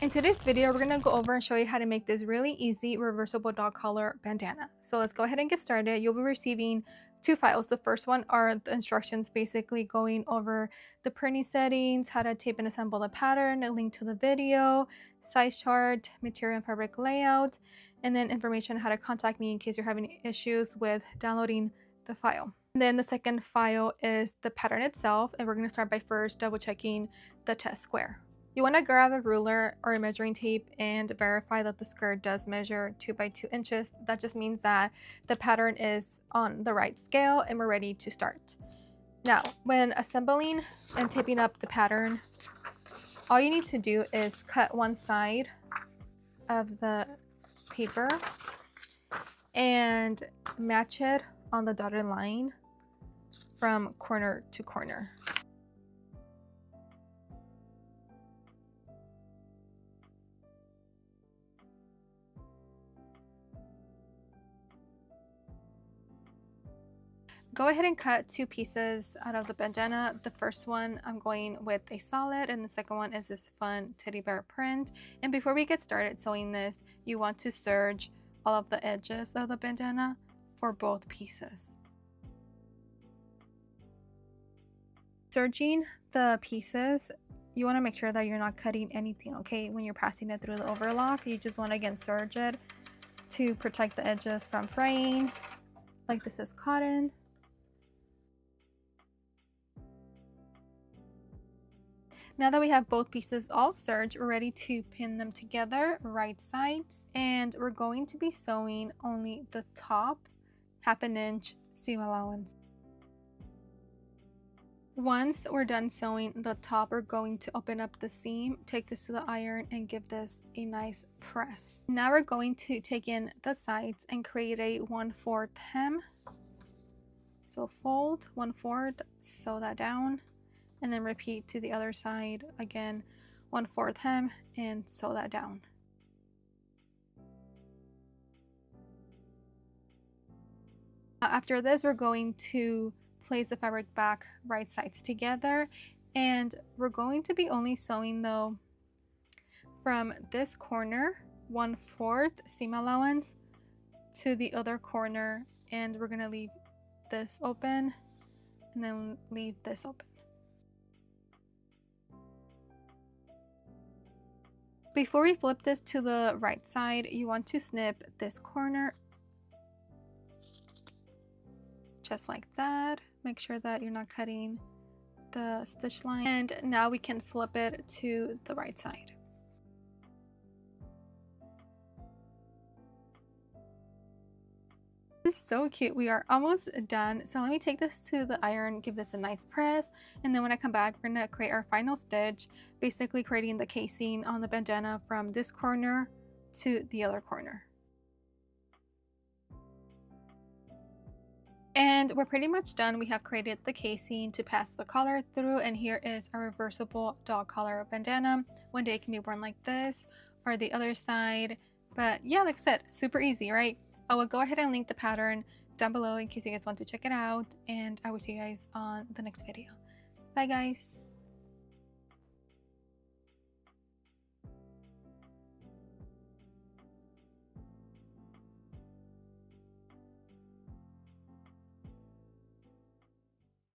In today's video, we're gonna go over and show you how to make this really easy reversible dog collar bandana. So let's go ahead and get started. You'll be receiving two files. The first one are the instructions, basically going over the printing settings, how to tape and assemble the pattern, a link to the video, size chart, material and fabric layout, and then information on how to contact me in case you're having issues with downloading the file. And then the second file is the pattern itself, and we're gonna start by first double checking the test square. You want to grab a ruler or a measuring tape and verify that the skirt does measure 2 by 2 inches. That just means that the pattern is on the right scale and we're ready to start. Now, when assembling and taping up the pattern, all you need to do is cut one side of the paper and match it on the dotted line from corner to corner. Go ahead and cut two pieces out of the bandana. The first one I'm going with a solid and the second one is this fun teddy bear print. And before we get started sewing this, you want to serge all of the edges of the bandana for both pieces. Serging the pieces, you want to make sure that you're not cutting anything, okay? When you're passing it through the overlock, you just want to again serge it to protect the edges from fraying. Like this is cotton. Now that we have both pieces all serged, we're ready to pin them together right sides, and we're going to be sewing only the top 1/2 inch seam allowance. Once we're done sewing the top, we're going to open up the seam, take this to the iron, and give this a nice press. Now we're going to take in the sides and create a 1/4 hem. So fold 1/4, sew that down, and then repeat to the other side again, 1/4 hem and sew that down. After this, we're going to place the fabric back right sides together, and we're going to be only sewing though from this corner 1/4 seam allowance to the other corner, and we're gonna leave this open and then leave this open. Before we flip this to the right side, you want to snip this corner just like that. Make sure that you're not cutting the stitch line. And now we can flip it to the right side. This is so cute. We are almost done. So let me take this to the iron, give this a nice press, and then when I come back, we're gonna create our final stitch, basically creating the casing on the bandana from this corner to the other corner. And we're pretty much done. We have created the casing to pass the collar through, and here is our reversible dog collar bandana. One day it can be worn like this or the other side, but yeah, like I said, super easy, right? I will go ahead and link the pattern down below in case you guys want to check it out, and I will see you guys on the next video. Bye guys.